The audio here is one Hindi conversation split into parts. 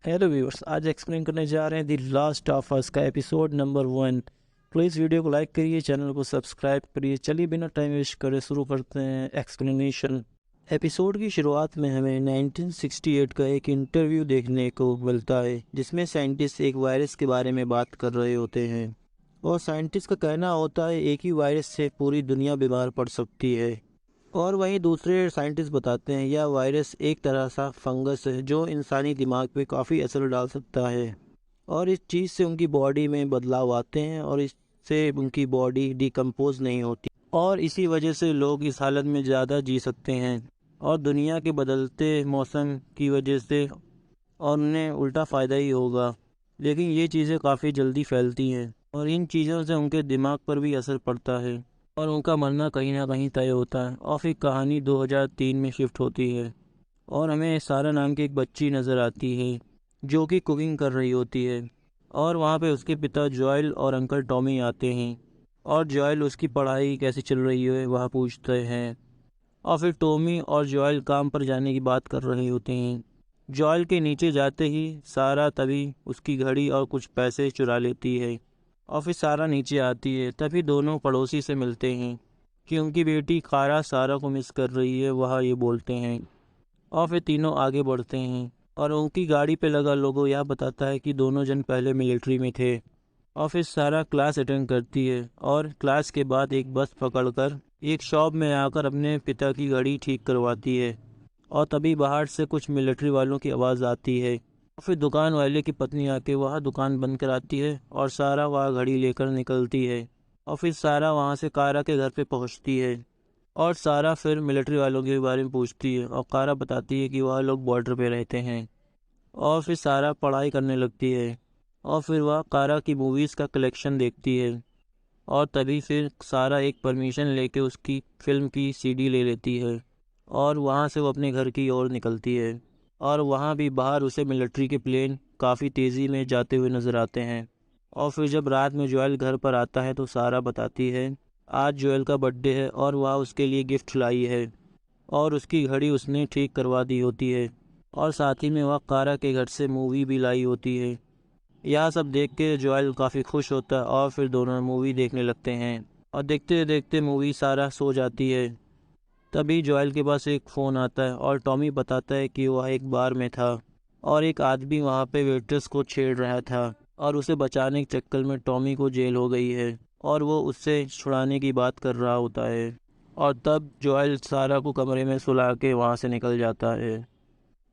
हेलो व्यूअर्स, आज एक्सप्लेन करने जा रहे हैं द लास्ट ऑफ अस का एपिसोड नंबर 1। प्लीज़ वीडियो को लाइक करिए, चैनल को सब्सक्राइब करिए। चलिए बिना टाइम वेस्ट करे शुरू करते हैं एक्सप्लेनेशन। एपिसोड की शुरुआत में हमें 1968 का एक इंटरव्यू देखने को मिलता है जिसमें साइंटिस्ट एक वायरस के बारे में बात कर रहे होते हैं और साइंटिस्ट का कहना होता है एक ही वायरस से पूरी दुनिया बीमार पड़ सकती है। और वहीं दूसरे साइंटिस्ट बताते हैं यह वायरस एक तरह सा फंगस है जो इंसानी दिमाग पे काफ़ी असर डाल सकता है और इस चीज़ से उनकी बॉडी में बदलाव आते हैं और इससे उनकी बॉडी डिकम्पोज नहीं होती और इसी वजह से लोग इस हालत में ज़्यादा जी सकते हैं और दुनिया के बदलते मौसम की वजह से और उन्हें उल्टा फ़ायदा ही होगा। लेकिन ये चीज़ें काफ़ी जल्दी फैलती हैं और इन चीज़ों से उनके दिमाग पर भी असर पड़ता है और उनका मरना कहीं ना कहीं तय होता है। और फिर कहानी 2003 में शिफ्ट होती है और हमें सारा नाम की एक बच्ची नज़र आती है जो कि कुकिंग कर रही होती है और वहाँ पे उसके पिता जॉयल और अंकल टॉमी आते हैं और जॉयल उसकी पढ़ाई कैसी चल रही है वह पूछते हैं और फिर टॉमी और जॉयल काम पर जाने की बात कर रहे होते हैं। जॉयल के नीचे जाते ही सारा तभी उसकी घड़ी और कुछ पैसे चुरा लेती है और फिर सारा नीचे आती है। तभी दोनों पड़ोसी से मिलते हैं कि उनकी बेटी कारा सारा को मिस कर रही है, वह ये बोलते हैं और फिर तीनों आगे बढ़ते हैं और उनकी गाड़ी पे लगा लोगो यह बताता है कि दोनों जन पहले मिलिट्री में थे। और फिर सारा क्लास अटेंड करती है और क्लास के बाद एक बस पकड़कर एक शॉप में आकर अपने पिता की घड़ी ठीक करवाती है और तभी बाहर से कुछ मिलिट्री वालों की आवाज़ आती है और फिर दुकान वाले की पत्नी आके वह दुकान बंद कराती है और सारा वह घड़ी लेकर निकलती है और फिर सारा वहाँ से कारा के घर पे पहुँचती है और सारा फिर मिलिट्री वालों के बारे में पूछती है और कारा बताती है कि वह लोग बॉर्डर पे रहते हैं और फिर सारा पढ़ाई करने लगती है और फिर वह कारा की मूवीज़ का कलेक्शन देखती है और तभी फिर सारा एक परमिशन लेके उसकी फ़िल्म की सीडी ले लेती है और वहाँ से वो अपने घर की ओर निकलती है और वहाँ भी बाहर उसे मिलिट्री के प्लेन काफ़ी तेज़ी में जाते हुए नज़र आते हैं। और फिर जब रात में जोएल घर पर आता है तो सारा बताती है आज जोएल का बर्थडे है और वह उसके लिए गिफ्ट लाई है और उसकी घड़ी उसने ठीक करवा दी होती है और साथ ही में वह कारा के घर से मूवी भी लाई होती है। यह सब देख के जोएल काफ़ी खुश होता है और फिर दोनों मूवी देखने लगते हैं और देखते देखते मूवी सारा सो जाती है। तभी जोएल के पास एक फ़ोन आता है और टॉमी बताता है कि वह एक बार में था और एक आदमी वहाँ पे वेट्रेस को छेड़ रहा था और उसे बचाने के चक्कर में टॉमी को जेल हो गई है और वो उससे छुड़ाने की बात कर रहा होता है। और तब जोएल सारा को कमरे में सुला के वहाँ से निकल जाता है।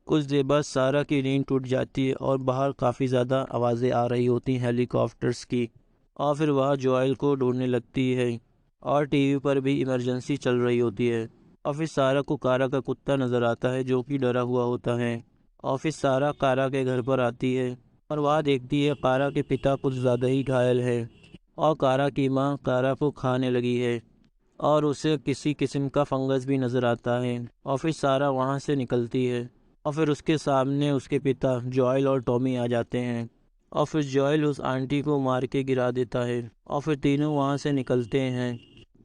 कुछ देर बाद सारा की नींद टूट जाती है और बाहर काफ़ी ज़्यादा आवाज़ें आ रही होती हैं हेलीकॉप्टर्स की और फिर वह जोएल को ढूंढने लगती है और टीवी पर भी इमरजेंसी चल रही होती है और फिर सारा को कारा का कुत्ता नज़र आता है जो कि डरा हुआ होता है और फिर सारा कारा के घर पर आती है और वह देखती है कारा के पिता कुछ ज़्यादा ही घायल है और कारा की माँ कारा को खाने लगी है और उसे किसी किस्म का फंगस भी नज़र आता है और फिर सारा वहाँ से निकलती है और फिर उसके सामने उसके पिता जॉयल और टॉमी आ जाते हैं और फिर जॉयल उस आंटी को मार के गिरा देता है और फिर तीनों वहाँ से निकलते हैं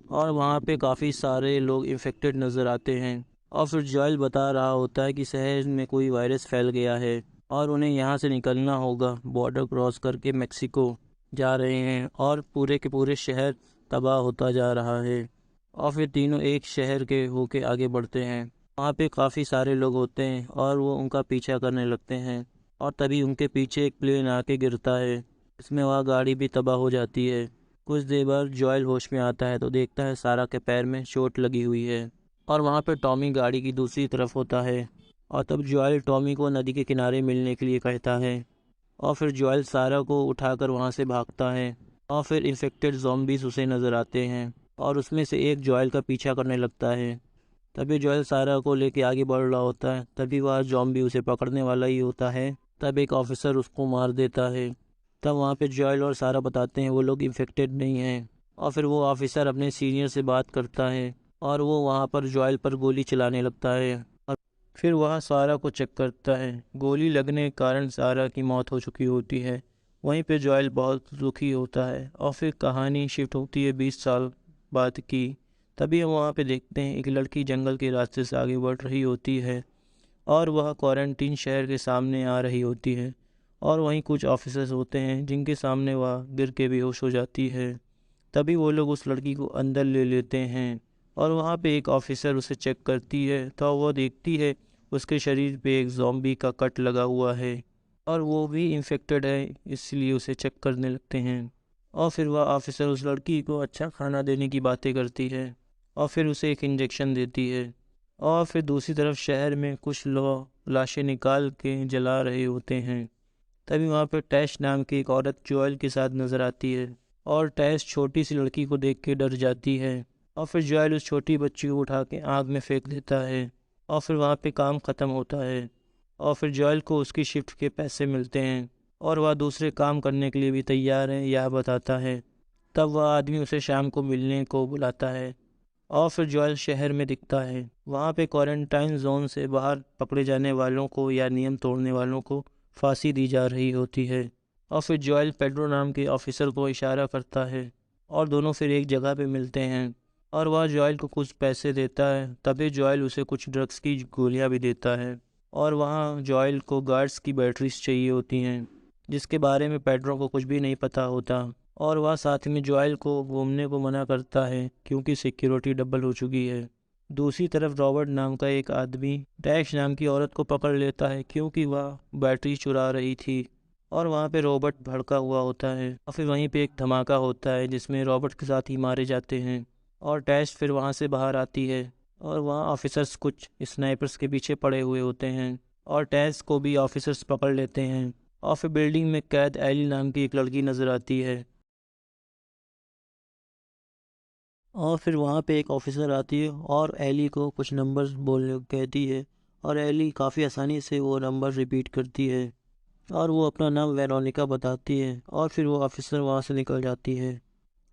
और वहाँ पे काफ़ी सारे लोग इन्फेक्टेड नज़र आते हैं और फिर जॉयल बता रहा होता है कि शहर में कोई वायरस फैल गया है और उन्हें यहाँ से निकलना होगा। बॉर्डर क्रॉस करके मेक्सिको जा रहे हैं और पूरे के पूरे शहर तबाह होता जा रहा है और फिर तीनों एक शहर के होके आगे बढ़ते हैं। वहाँ पे काफ़ी सारे लोग होते हैं और वो उनका पीछा करने लगते हैं और तभी उनके पीछे एक प्लेन आके गिरता है। इसमें वह गाड़ी भी तबाह हो जाती है। कुछ देर बाद जॉयल होश में आता है तो देखता है सारा के पैर में चोट लगी हुई है और वहाँ पे टॉमी गाड़ी की दूसरी तरफ होता है और तब जॉयल टॉमी को नदी के किनारे मिलने के लिए कहता है और फिर जॉयल सारा को उठाकर वहाँ से भागता है और फिर इन्फेक्टेड ज़ॉम्बीज़ उसे नज़र आते हैं और उसमें से एक जॉयल का पीछा करने लगता है। तभी जॉयल सारा को लेके आगे बढ़ रहा होता है, तभी वह ज़ॉम्बी उसे पकड़ने वाला ही होता है। तब एक ऑफिसर उसको मार देता है। तब वहाँ पे जॉयल और सारा बताते हैं वो लोग इन्फेक्टेड नहीं हैं और फिर वो ऑफिसर अपने सीनियर से बात करता है और वो वहाँ पर जॉयल पर गोली चलाने लगता है और फिर वह सारा को चेक करता है। गोली लगने के कारण सारा की मौत हो चुकी होती है। वहीं पे जॉयल बहुत दुखी होता है और फिर कहानी शिफ्ट होती है 20 साल बाद की। तभी हम वहाँ पे देखते हैं एक लड़की जंगल के रास्ते से आगे बढ़ रही होती है और वह क्वारंटीन शहर के सामने आ रही होती है और वहीं कुछ ऑफिसर्स होते हैं जिनके सामने वह गिर के बेहोश हो जाती है। तभी वो लोग उस लड़की को अंदर ले लेते हैं और वहाँ पे एक ऑफिसर उसे चेक करती है तो वह देखती है उसके शरीर पे एक ज़ॉम्बी का कट लगा हुआ है और वो भी इन्फेक्टेड है, इसलिए उसे चेक करने लगते हैं। और फिर वह ऑफिसर उस लड़की को अच्छा खाना देने की बातें करती है और फिर उसे एक इंजेक्शन देती है। और फिर दूसरी तरफ शहर में कुछ लोग लाशें निकाल के जला रहे होते हैं। तभी वहाँ पर टैश नाम की एक औरत जोएल के साथ नज़र आती है और टैश छोटी सी लड़की को देख के डर जाती है और फिर जोएल उस छोटी बच्ची को उठा के आग में फेंक देता है और फिर वहाँ पे काम ख़त्म होता है और फिर जोएल को उसकी शिफ्ट के पैसे मिलते हैं और वह दूसरे काम करने के लिए भी तैयार है, यह बताता है। तब वह आदमी उसे शाम को मिलने को बुलाता है और फिर जोएल शहर में दिखता है। वहाँ पे क्वारंटाइन जोन से बाहर पकड़े जाने वालों को या नियम तोड़ने वालों को फांसी दी जा रही होती है। और फिर जोएल पेड्रो नाम के ऑफिसर को इशारा करता है और दोनों फिर एक जगह पे मिलते हैं और वह जोएल को कुछ पैसे देता है। तभी जोएल उसे कुछ ड्रग्स की गोलियां भी देता है और वहाँ जोएल को गार्ड्स की बैटरीज चाहिए होती हैं जिसके बारे में पेड्रो को कुछ भी नहीं पता होता और वह साथ में जोएल को घूमने को मना करता है क्योंकि सिक्योरिटी डबल हो चुकी है। दूसरी तरफ रॉबर्ट नाम का एक आदमी डैश नाम की औरत को पकड़ लेता है क्योंकि वह बैटरी चुरा रही थी और वहाँ पे रॉबर्ट भड़का हुआ होता है और फिर वहीं पे एक धमाका होता है जिसमें रॉबर्ट के साथ ही मारे जाते हैं और डैश फिर वहाँ से बाहर आती है और वहाँ ऑफिसर्स कुछ स्नाइपर्स के पीछे पड़े हुए होते हैं और टैश को भी ऑफिसर्स पकड़ लेते हैं और फिर बिल्डिंग में कैद एली नाम की एक लड़की नज़र आती है और फिर वहाँ पे एक ऑफिसर आती है और एली को कुछ नंबर्स बोलने को कहती है और एली काफ़ी आसानी से वो नंबर रिपीट करती है और वो अपना नाम वेरोनिका बताती है और फिर वो ऑफिसर वहाँ से निकल जाती है।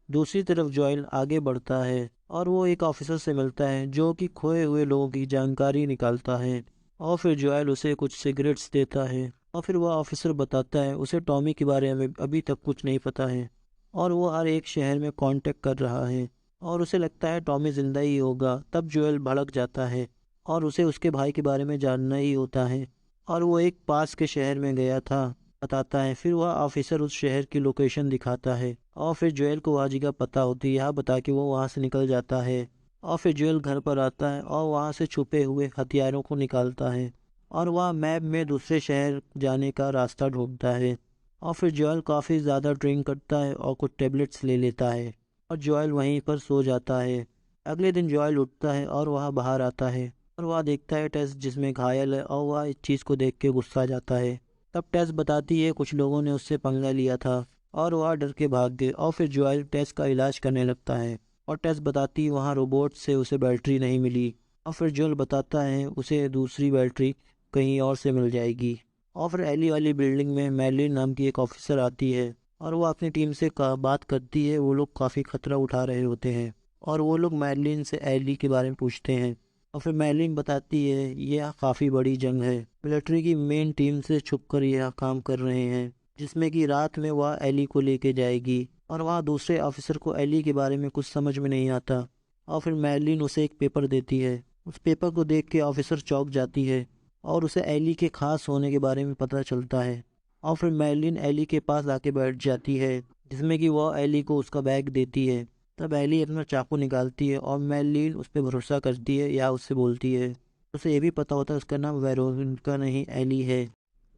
दूसरी तरफ जोएल आगे बढ़ता है और वो एक ऑफिसर से मिलता है जो कि खोए हुए लोगों की जानकारी निकालता है और फिर जोएल उसे कुछ सिगरेट्स देता है और फिर वह ऑफिसर बताता है उसे टॉमी के बारे में अभी तक कुछ नहीं पता है और वो हर एक शहर में कांटेक्ट कर रहा है और उसे लगता है टॉमी जिंदा ही होगा। तब जोएल भड़क जाता है और उसे उसके भाई के बारे में जानना ही होता है और वो एक पास के शहर में गया था बताता है। फिर वह ऑफिसर उस शहर की लोकेशन दिखाता है और फिर जोएल को वह जगह पता होती है, यह बता के वो वहाँ से निकल जाता है और फिर जोएल घर पर आता है और वहाँ से छुपे हुए हथियारों को निकालता है और वह मैप में दूसरे शहर जाने का रास्ता ढूंढता है और फिर जोएल काफ़ी ज़्यादा ड्रिंक करता है और कुछ टेबलेट्स ले लेता है और जोएल वहीं पर सो जाता है। अगले दिन जोएल उठता है और वह बाहर आता है और वह देखता है टेस जिसमें घायल है और वह इस चीज़ को देख के गुस्सा जाता है। तब टेस बताती है कुछ लोगों ने उससे पंगा लिया था और वह डर के भाग गए और फिर जोएल टेस का इलाज करने लगता है और टेस बताती है वहाँ रोबोट से उसे बैटरी नहीं मिली और फिर जोएल बताता है उसे दूसरी बैटरी कहीं और से मिल जाएगी। और फिर एली वाली बिल्डिंग में मैलिन नाम की एक ऑफिसर आती है और वो अपनी टीम से बात करती है। वो लोग काफ़ी खतरा उठा रहे होते हैं और वो लोग मैलिन से एली के बारे में पूछते हैं और फिर मैलिन बताती है यह काफ़ी बड़ी जंग है, मिलिट्री की मेन टीम से छुपकर यह काम कर रहे हैं जिसमें कि रात में वह एली को लेके जाएगी और वहाँ दूसरे ऑफिसर को एली के बारे में कुछ समझ में नहीं आता और फिर मैलिन उसे एक पेपर देती है। उस पेपर को देख के ऑफिसर चौंक जाती है और उसे एली के खास होने के बारे में पता चलता है और फिर मैलिन एली के पास आके बैठ जाती है जिसमें कि वह एली को उसका बैग देती है। तब एली अपना चाकू निकालती है और मैलिन उस पर भरोसा करती है या उससे बोलती है। उसे ये भी पता होता है उसका नाम वेरोनिका नहीं एली है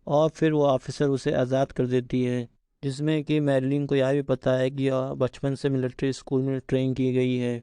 और फिर वो ऑफिसर उसे आज़ाद कर देती है जिसमें कि मैलिन को यह भी पता है कि यह बचपन से मिलिट्री स्कूल में ट्रेन की गई है।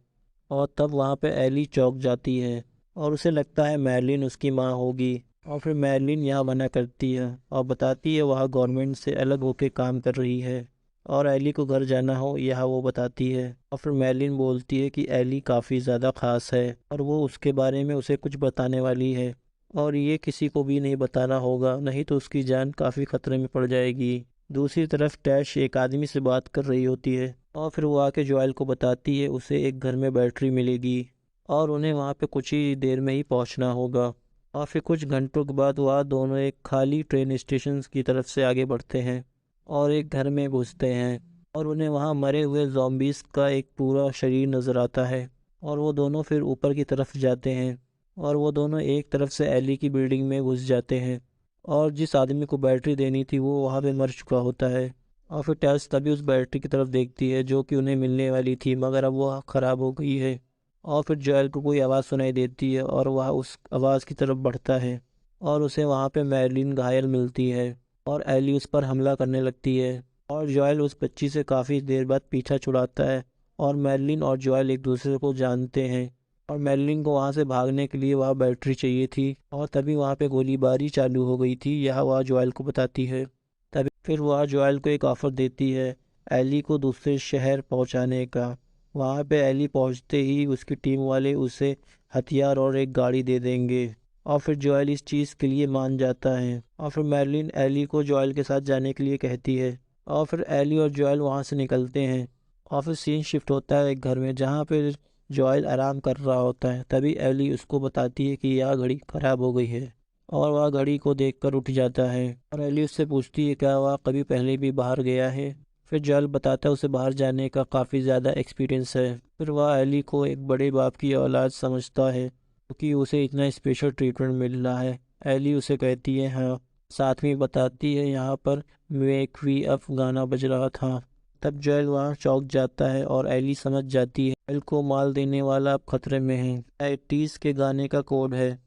और तब वहाँ पे एली चौंक जाती है और उसे लगता है मैलिन उसकी माँ होगी और फिर मैलिन यहाँ मना करती है और बताती है वह गवर्नमेंट से अलग होकर काम कर रही है और एली को घर जाना हो यह वो बताती है। और फिर मैलिन बोलती है कि एली काफ़ी ज़्यादा ख़ास है और वो उसके बारे में उसे कुछ बताने वाली है और ये किसी को भी नहीं बताना होगा नहीं तो उसकी जान काफ़ी ख़तरे में पड़ जाएगी। दूसरी तरफ टैश एक आदमी से बात कर रही होती है और फिर वो आके जोएल को बताती है उसे एक घर में बैटरी मिलेगी और उन्हें वहाँ पे कुछ ही देर में ही पहुँचना होगा। और फिर कुछ घंटों के बाद वह दोनों एक खाली ट्रेन स्टेशन की तरफ से आगे बढ़ते हैं और एक घर में घुसते हैं और उन्हें वहाँ मरे हुए ज़ॉम्बीज़ का एक पूरा शरीर नज़र आता है और वो दोनों फिर ऊपर की तरफ जाते हैं और वो दोनों एक तरफ से एली की बिल्डिंग में घुस जाते हैं और जिस आदमी को बैटरी देनी थी वो वहाँ पे मर चुका होता है। और फिर टेस तभी उस बैटरी की तरफ देखती है जो कि उन्हें मिलने वाली थी, मगर अब वो ख़राब हो गई है। और फिर जोएल को कोई आवाज़ सुनाई देती है और वह उस आवाज़ की तरफ बढ़ता है और उसे वहाँ पे मैरलिन घायल मिलती है और एली उस पर हमला करने लगती है। और जोएल उस बच्ची से काफ़ी देर बाद पीछा छुड़ाता है और मैरलिन और जोएल एक दूसरे को जानते हैं। और मैरलिन को वहाँ से भागने के लिए वह बैटरी चाहिए थी और तभी वहाँ पे गोलीबारी चालू हो गई थी, यह वह जोएल को बताती है। तभी फिर वह जोएल को एक ऑफ़र देती है एली को दूसरे शहर पहुँचाने का। वहाँ पे एली पहुँचते ही उसकी टीम वाले उसे हथियार और एक गाड़ी दे देंगे और फिर जोएल इस चीज़ के लिए मान जाता है। और फिर मैरलिन एली को जोएल के साथ जाने के लिए कहती है और फिर एली और जोएल वहाँ से निकलते हैं। और फिर सीन शिफ्ट होता है एक घर में जहाँ पे जोएल आराम कर रहा होता है। तभी एली उसको बताती है कि यह घड़ी ख़राब हो गई है और वह घड़ी को देखकर उठ जाता है। और एली उससे पूछती है क्या वह कभी पहले भी बाहर गया है। फिर जोएल बताता है उसे बाहर जाने का काफ़ी ज़्यादा एक्सपीरियंस है। फिर वह एली को एक बड़े बाप की औलाद समझता है क्योंकि उसे इतना स्पेशल ट्रीटमेंट मिल रहा है। एली उसे कहती है हाँ, साथ में बताती है यहाँ पर मेक वी अप गाना बज रहा था। तब जोएल वहाँ चौंक जाता है और एली समझ जाती है जोएल को माल देने वाला अब खतरे में है। 80s के गाने का कोड है।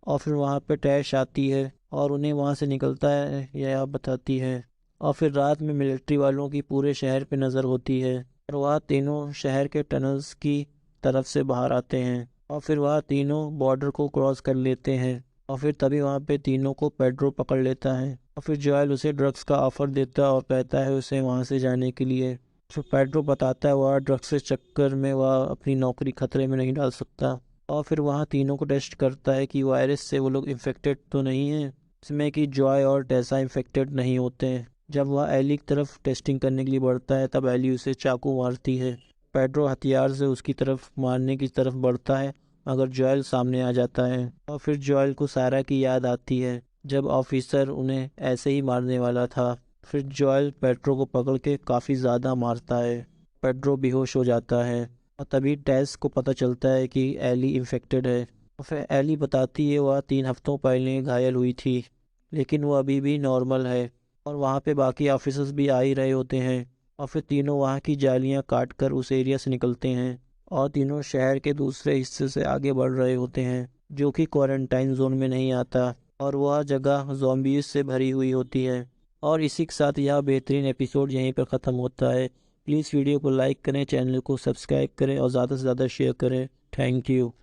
और फिर वहाँ पे टैश आती है और उन्हें वहाँ से निकलता है यह बताती है। और फिर रात में मिलिट्री वालों की पूरे शहर पे नज़र होती है और वह तीनों शहर के टनल्स की तरफ से बाहर आते हैं और फिर वह तीनों बॉर्डर को क्रॉस कर लेते हैं। और फिर तभी वहाँ पे तीनों को पेड्रो पकड़ लेता है और फिर जोएल उसे ड्रग्स का ऑफर देता है और कहता है उसे वहाँ से जाने के लिए। फिर पेड्रो बताता है वह ड्रग्स के चक्कर में वह अपनी नौकरी खतरे में नहीं डाल सकता। और फिर वहाँ तीनों को टेस्ट करता है कि वायरस से वो लोग इन्फेक्टेड तो नहीं हैं, इसमें कि जॉय और टेसा इन्फेक्टेड नहीं होते हैं। जब वह एली की तरफ टेस्टिंग करने के लिए बढ़ता है तब एली उसे चाकू मारती है। पेड्रो हथियार से उसकी तरफ मारने की तरफ बढ़ता है मगर जोएल सामने आ जाता है। और फिर जोएल को सारा की याद आती है जब ऑफिसर उन्हें ऐसे ही मारने वाला था। फिर जोएल पेड्रो को पकड़ के काफ़ी ज़्यादा मारता है। पेड्रो बेहोश हो जाता है और तभी टेस को पता चलता है कि एली इन्फेक्टेड है। और फिर एली बताती है वह 3 हफ्तों पहले घायल हुई थी लेकिन वो अभी भी नॉर्मल है। और वहाँ पे बाकी ऑफिसर्स भी आ ही रहे होते हैं और फिर तीनों वहाँ की जालियाँ काट कर उस एरिया से निकलते हैं और तीनों शहर के दूसरे हिस्से से आगे बढ़ रहे होते हैं जो कि क्वारंटाइन जोन में नहीं आता और वह जगह ज़ॉम्बीज़ से भरी हुई होती है। और इसी के साथ यह बेहतरीन एपिसोड यहीं पर ख़त्म होता है। प्लीज़ वीडियो को लाइक करें, चैनल को सब्सक्राइब करें और ज़्यादा से ज़्यादा शेयर करें। Thank you.